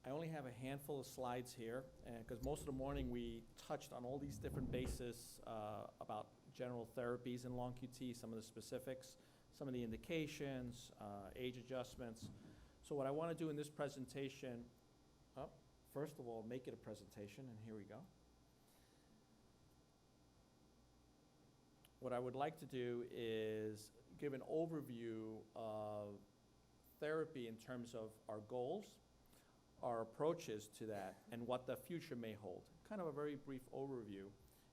I only have a handful of slides here, because most of the morning we touched on all these different bases about general therapies in long QT, some of the specifics, some of the indications, age adjustments. So what I want to do in this presentation, first of all, make it a presentation, and here we go. What I would like to do is give an overview of therapy in terms of our goals, our approaches to that, and what the future may hold. Kind of a very brief overview.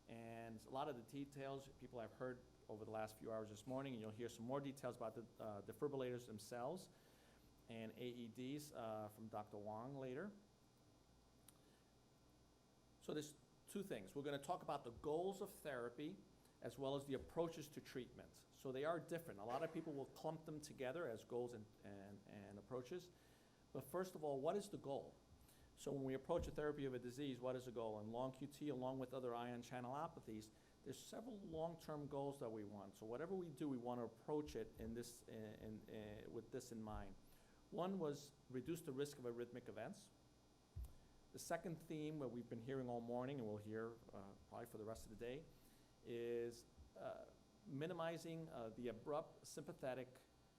And a lot of the details people have heard over the last few hours this morning, and you'll hear some more details about the defibrillators themselves and AEDs from Dr. Wang later. So there's two things. We're going to talk about the goals of therapy as well as the approaches to treatment. So they are different. A lot of people will clump them together as goals and approaches. But first of all, what is the goal? So when we approach a therapy of a disease, what is the goal? In long QT, along with other ion channelopathies, there's several long-term goals that we want. So whatever we do, we want to approach it with this in mind. One was reduce the risk of arrhythmic events. The second theme that we've been hearing all morning, and we'll hear probably for the rest of the day, is minimizing the abrupt sympathetic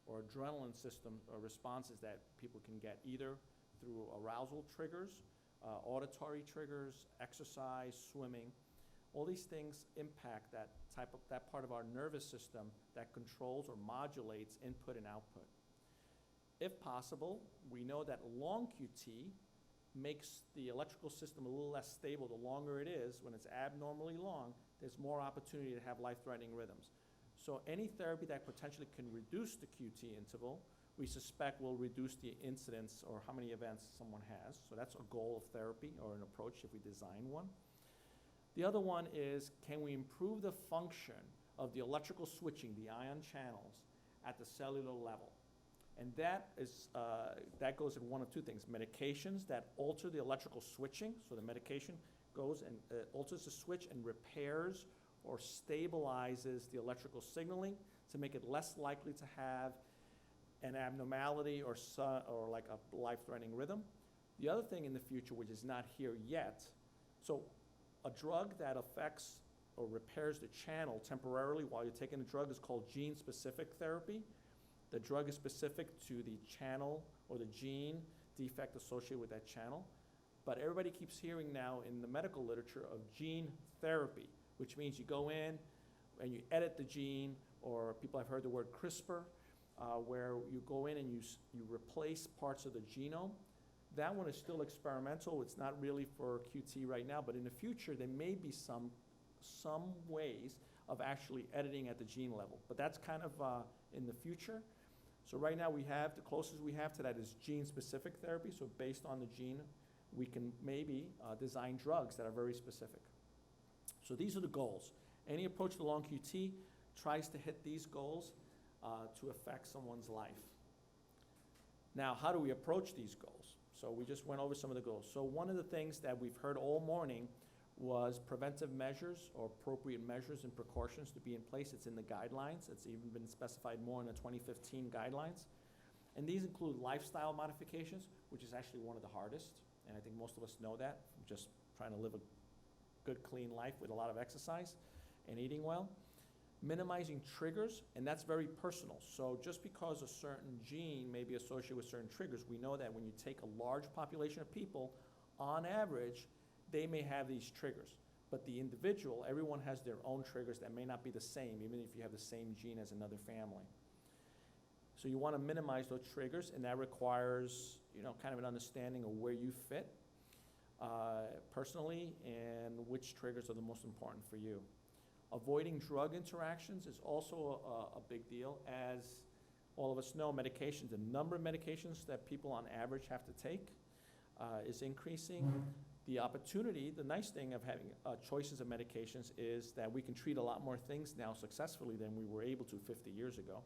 or adrenaline system responses that people can get either through arousal triggers, auditory triggers, exercise, swimming. All these things impact that part of our nervous system that controls or modulates input and output. If possible, we know that long QT makes the electrical system a little less stable. The longer it is, when it's abnormally long, there's more opportunity to have life-threatening rhythms. So any therapy that potentially can reduce the QT interval, we suspect will reduce the incidence or how many events someone has. So that's a goal of therapy or an approach if we design one. The other one is, can we improve the function of the electrical switching, the ion channels, at the cellular level? And that goes in one of two things: medications that alter the electrical switching. So the medication goes and alters the switch and repairs or stabilizes the electrical signaling to make it less likely to have an abnormality or like a life-threatening rhythm. The other thing in the future, which is not here yet, so a drug that affects or repairs the channel temporarily while you're taking the drug is called gene-specific therapy. The drug is specific to the channel or the gene defect associated with that channel. But everybody keeps hearing now in the medical literature of gene therapy, which means you go in and you edit the gene, or people have heard the word CRISPR, where you go in and you replace parts of the genome. That one is still experimental. It's not really for QT right now, but in the future there may be some ways of actually editing at the gene level. But that's kind of in the future. So right now the closest we have to that is gene-specific therapy. So based on the gene, we can maybe design drugs that are very specific. So these are the goals. Any approach to long QT tries to hit these goals to affect someone's life. Now, how do we approach these goals? So we just went over some of the goals. So one of the things that we've heard all morning was preventive measures or appropriate measures and precautions to be in place. It's in the guidelines. It's even been specified more in the 2015 guidelines. And these include lifestyle modifications, which is actually one of the hardest. And I think most of us know that, just trying to live a good, clean life with a lot of exercise and eating well. Minimizing triggers, and that's very personal. So just because a certain gene may be associated with certain triggers, we know that when you take a large population of people, on average, they may have these triggers. But the individual, everyone has their own triggers that may not be the same, even if you have the same gene as another family. So you want to minimize those triggers, and that requires, kind of an understanding of where you fit personally and which triggers are the most important for you. Avoiding drug interactions is also a big deal. As all of us know, medications, the number of medications that people on average have to take is increasing. The opportunity, the nice thing of having choices of medications is that we can treat a lot more things now successfully than we were able to 50 years ago.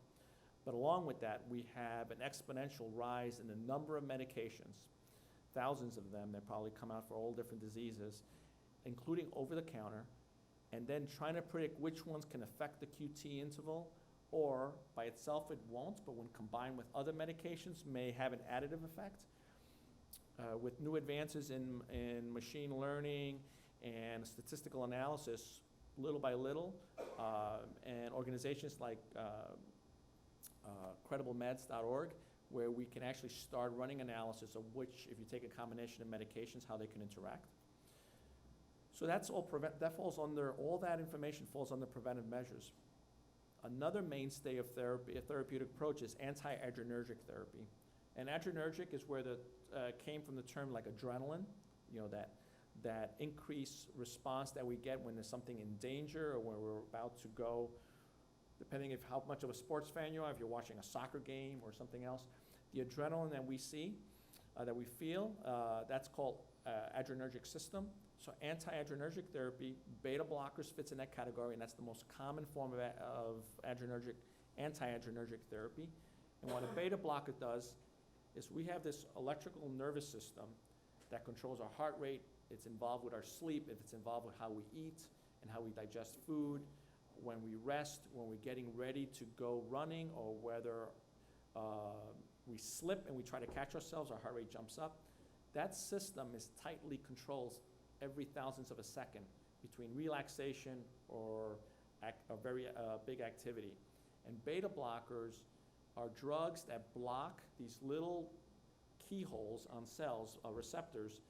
But along with that, we have an exponential rise in the number of medications, thousands of them that probably come out for all different diseases, including over-the-counter, and then trying to predict which ones can affect the QT interval, or by itself it won't, but when combined with other medications may have an additive effect. with new advances in machine learning and statistical analysis, little by little, and organizations like crediblemeds.org, where we can actually start running analysis of which, if you take a combination of medications, how they can interact. So that's all that falls under, all that information falls under preventive measures. Another mainstay of therapy, a therapeutic approach, is anti-adrenergic therapy. And adrenergic is where the came from the term like adrenaline, you know, that increased response that we get when there's something in danger or when we're about to go, depending on how much of a sports fan you are, if you're watching a soccer game or something else. The adrenaline that we see, that we feel, that's called adrenergic system. So anti-adrenergic therapy, beta blockers fits in that category, and that's the most common form of adrenergic, anti-adrenergic therapy. And what a beta blocker does is we have this electrical nervous system that controls our heart rate. It's involved with our sleep, if it's involved with how we eat and how we digest food, when we rest, when we're getting ready to go running, or whether we slip and we try to catch ourselves, our heart rate jumps up. That system is tightly controls every thousandth of a second between relaxation or a very big activity. And beta blockers are drugs that block these little keyholes on cells, receptors,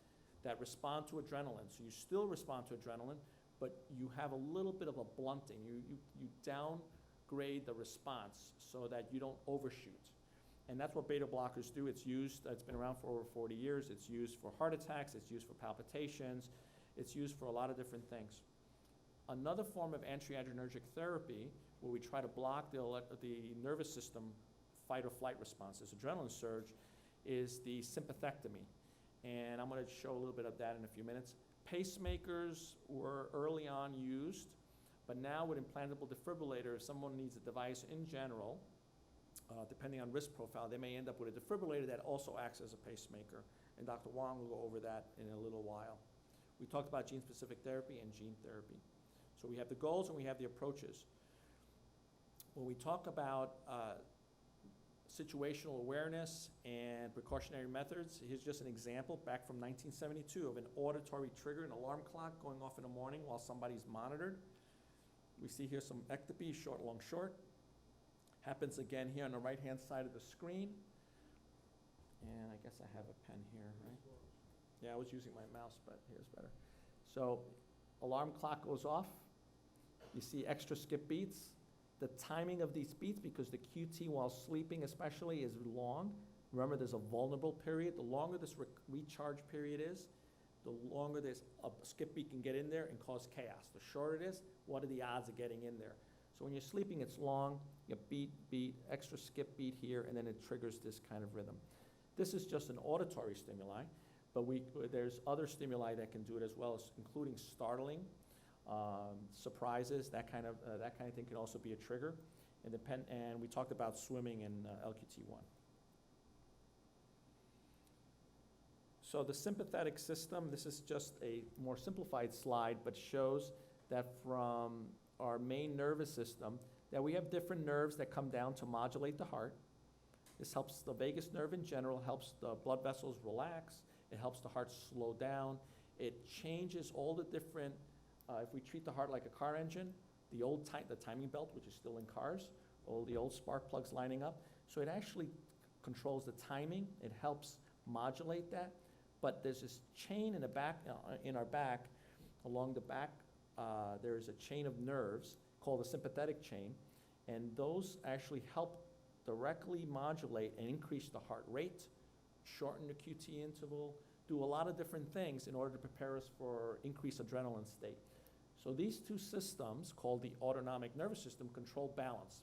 that respond to adrenaline. So you still respond to adrenaline, but you have a little bit of a blunting. You downgrade the response so that you don't overshoot. And that's what beta blockers do. It's used, it's been around for over 40 years. It's used for heart attacks, it's used for palpitations, it's used for a lot of different things. Another form of anti-adrenergic therapy, where we try to block the nervous system fight or flight response, this adrenaline surge, is the sympathectomy. And I'm going to show a little bit of that in a few minutes. Pacemakers were early on used, but now with implantable defibrillators, if someone needs a device in general, depending on risk profile, they may end up with a defibrillator that also acts as a pacemaker. And Dr. Wong will go over that in a little while. We talked about gene-specific therapy and gene therapy. So we have the goals and we have the approaches. When we talk about situational awareness and precautionary methods, here's just an example back from 1972 of an auditory trigger, an alarm clock going off in the morning while somebody's monitored. We see here some ectopy, short, long, short. Happens again here on the right-hand side of the screen. And I guess I have a pen here, right? Yeah, I was using my mouse, but here's better. So alarm clock goes off. You see extra skip beats. The timing of these beats, because the QT while sleeping especially is long. Remember, there's a vulnerable period. The longer this recharge period is, the longer this skip beat can get in there and cause chaos. The shorter it is, what are the odds of getting in there? So when you're sleeping, it's long, you beat, beat, extra skip beat here, and then it triggers this kind of rhythm. This is just an auditory stimuli, but there's other stimuli that can do it as well, including startling, surprises, that kind of thing can also be a trigger. And we talked about swimming in LQT1. So the sympathetic system, this is just a more simplified slide, but shows that from our main nervous system, that we have different nerves that come down to modulate the heart. This helps the vagus nerve in general, helps the blood vessels relax, it helps the heart slow down, it changes all the different, if we treat the heart like a car engine, the timing belt, which is still in cars, all the old spark plugs lining up, so it actually controls the timing, it helps modulate that, but there's this chain in the back, in our back, along the back, there's a chain of nerves called the sympathetic chain, and those actually help directly modulate and increase the heart rate, shorten the QT interval, do a lot of different things in order to prepare us for increased adrenaline state. So these two systems, called the autonomic nervous system, control balance.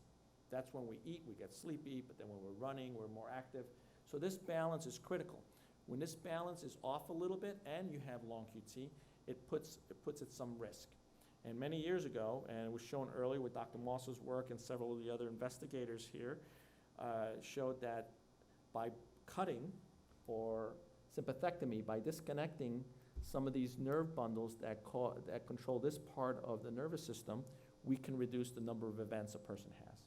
That's when we eat, we get sleepy, but then when we're running, we're more active. So this balance is critical. When this balance is off a little bit and you have long QT, it puts at some risk. And many years ago, and it was shown earlier with Dr. Moss's work and several of the other investigators here, showed that by cutting or sympathectomy, by disconnecting some of these nerve bundles that control this part of the nervous system, we can reduce the number of events a person has.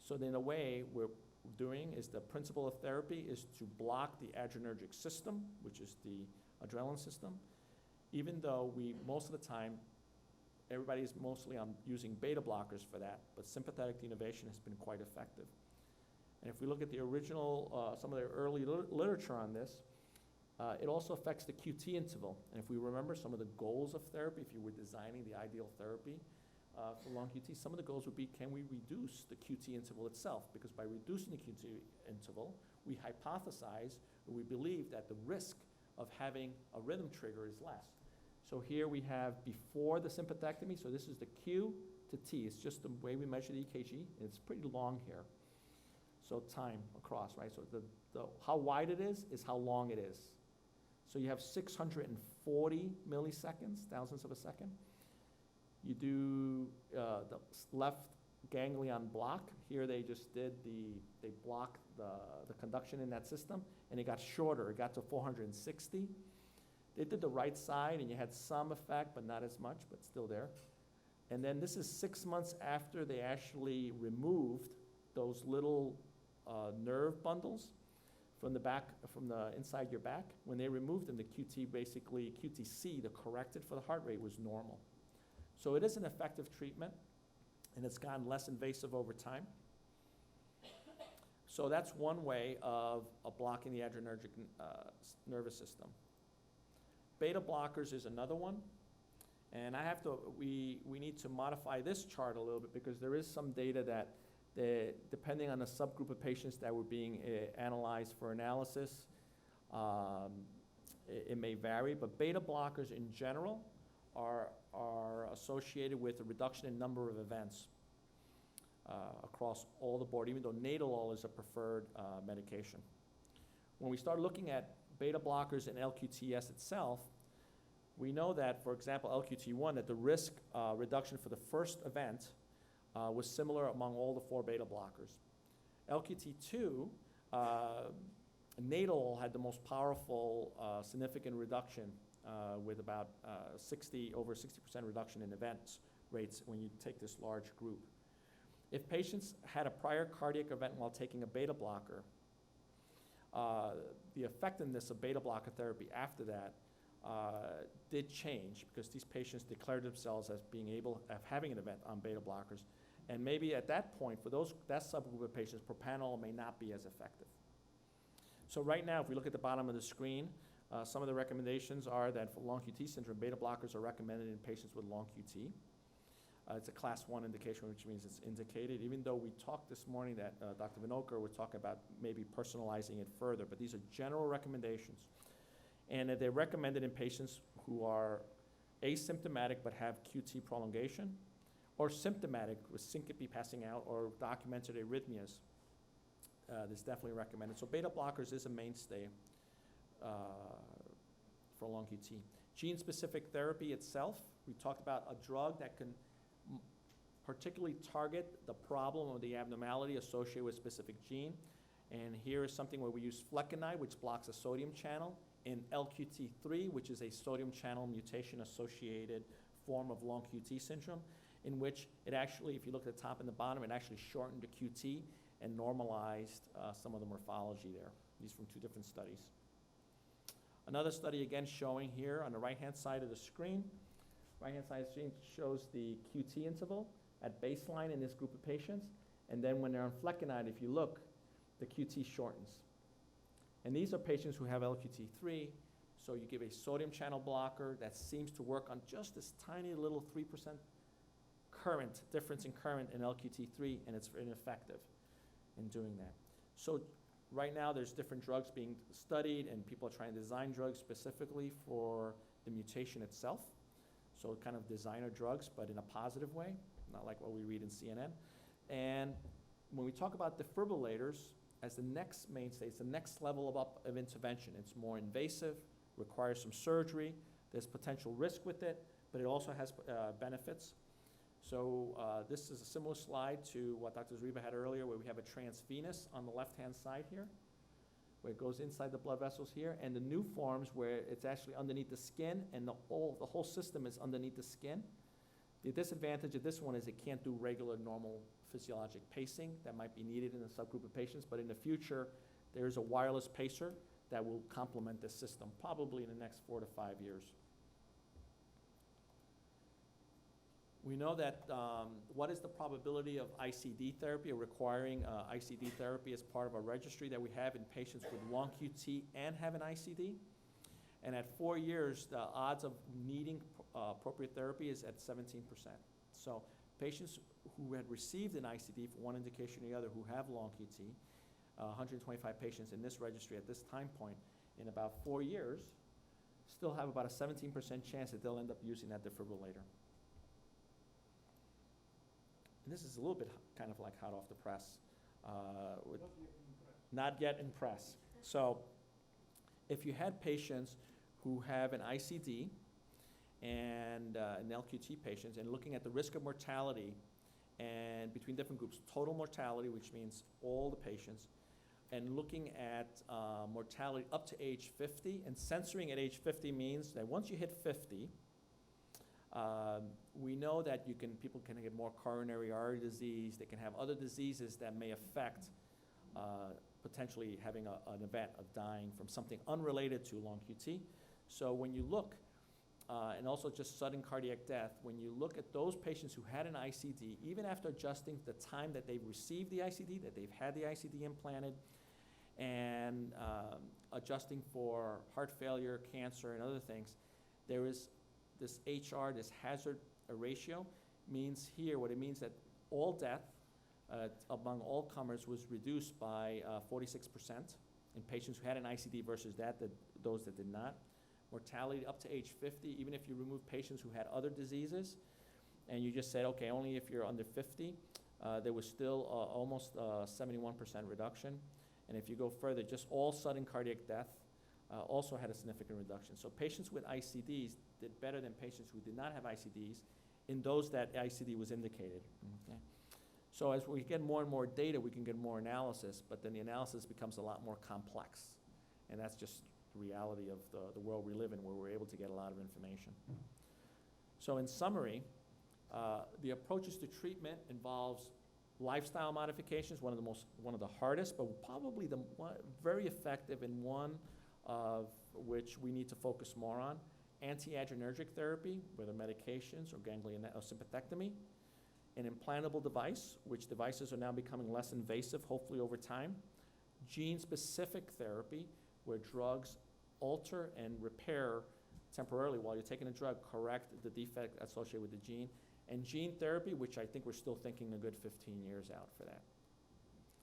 So in a way, we're doing is the principle of therapy is to block the adrenergic system, which is the adrenaline system, even though most of the time, everybody is mostly using beta blockers for that, but sympathetic denervation has been quite effective. And if we look at the original, some of the early literature on this, it also affects the QT interval. And if we remember some of the goals of therapy, if you were designing the ideal therapy for long QT, some of the goals would be, can we reduce the QT interval itself? Because by reducing the QT interval, we hypothesize, or we believe that the risk of having a rhythm trigger is less. So here we have before the sympathectomy, so this is the Q to T. It's just the way we measure the EKG, and it's pretty long here. So time across, right? So how wide it is how long it is. So you have 640 milliseconds, thousandths of a second. You do the left ganglion block. Here they just did they blocked the conduction in that system, and it got shorter. It got to 460. They did the right side, and you had some effect, but not as much, but still there. And then this is 6 months after they actually removed those little nerve bundles from the back, from the inside your back. When they removed them, the QT basically, QTC, the corrected for the heart rate, was normal. So it is an effective treatment, and it's gotten less invasive over time. So that's one way of blocking the adrenergic nervous system. Beta blockers is another one. And we need to modify this chart a little bit because there is some data that depending on the subgroup of patients that were being analyzed for analysis, it may vary, but beta blockers in general are associated with a reduction in number of events across all the board, even though Nadolol is a preferred medication. When we start looking at beta blockers and LQTS itself, we know that, for example, LQT1, that the risk reduction for the first event was similar among all the 4 beta blockers. LQT2, Nadolol had the most powerful significant reduction with about over 60% reduction in events rates when you take this large group. If patients had a prior cardiac event while taking a beta blocker, the effectiveness of beta blocker therapy after that did change because these patients declared themselves as having an event on beta blockers. And maybe at that point, for that subgroup of patients, propranolol may not be as effective. So right now, if we look at the bottom of the screen, some of the recommendations are that for long QT syndrome, beta blockers are recommended in patients with long QT. It's a class 1 indication, which means it's indicated, even though we talked this morning that Dr. Vinokur would talk about maybe personalizing it further, but these are general recommendations. And they're recommended in patients who are asymptomatic but have QT prolongation, or symptomatic with syncope passing out or documented arrhythmias. This is definitely recommended. So beta blockers is a mainstay for long QT. Gene-specific therapy itself, we talked about a drug that can particularly target the problem or the abnormality associated with a specific gene. And here is something where we use flecainide, which blocks a sodium channel, and LQT3, which is a sodium channel mutation-associated form of long QT syndrome, in which it actually, if you look at the top and the bottom, it actually shortened the QT and normalized some of the morphology there. These from 2 different studies. Another study again showing here on the right-hand side of the screen. Right-hand side of the screen shows the QT interval at baseline in this group of patients. And then when they're on flecainide, if you look, the QT shortens. And these are patients who have LQT3, so you give a sodium channel blocker that seems to work on just this tiny little 3% current, difference in current in LQT3, and it's ineffective in doing that. So right now there's different drugs being studied, and people are trying to design drugs specifically for the mutation itself. So kind of designer drugs, but in a positive way, not like what we read in CNN. And when we talk about defibrillators as the next mainstay, it's the next level of intervention. It's more invasive, requires some surgery. There's potential risk with it, but it also has benefits. So this is a similar slide to what Dr. Zariba had earlier, where we have a transvenous on the left-hand side here, where it goes inside the blood vessels here, and the new forms where it's actually underneath the skin, and the whole system is underneath the skin. The disadvantage of this one is it can't do regular normal physiologic pacing that might be needed in a subgroup of patients, but in the future, there's a wireless pacer that will complement this system, probably in the next 4 to 5 years. We know that what is the probability of ICD therapy or requiring ICD therapy as part of a registry that we have in patients with long QT and have an ICD? And at 4 years, the odds of needing appropriate therapy is at 17%. So patients who had received an ICD for one indication or the other who have long QT, 125 patients in this registry at this time point, in about 4 years, still have about a 17% chance that they'll end up using that defibrillator. And this is a little bit kind of like hot off the press. Not yet in press. So if you had patients who have an ICD and an LQT patients, and looking at the risk of mortality and between different groups, total mortality, which means all the patients, and looking at mortality up to age 50, and censoring at age 50 means that once you hit 50, we know that people can get more coronary artery disease, they can have other diseases that may affect potentially having an event of dying from something unrelated to long QT. So when you look, and also just sudden cardiac death, when you look at those patients who had an ICD, even after adjusting the time that they've received the ICD, that they've had the ICD implanted, and adjusting for heart failure, cancer, and other things, there is this HR, this hazard ratio, means here, what it means that all death among all comers was reduced by 46% in patients who had an ICD versus those that did not. Mortality up to age 50, even if you remove patients who had other diseases, and you just said, okay, only if you're under 50, there was still almost 71% reduction. And if you go further, just all sudden cardiac death also had a significant reduction. So patients with ICDs did better than patients who did not have ICDs in those that ICD was indicated. Okay? So as we get more and more data, we can get more analysis, but then the analysis becomes a lot more complex. And that's just the reality of the world we live in, where we're able to get a lot of information. So in summary, the approaches to treatment involves lifestyle modifications, one of the hardest, but probably very effective, and one of which we need to focus more on. Anti-adrenergic therapy, whether medications or ganglion or sympathectomy. An implantable device, which devices are now becoming less invasive, hopefully over time. Gene-specific therapy, where drugs alter and repair temporarily while you're taking a drug, correct the defect associated with the gene. And gene therapy, which I think we're still thinking a good 15 years out for that.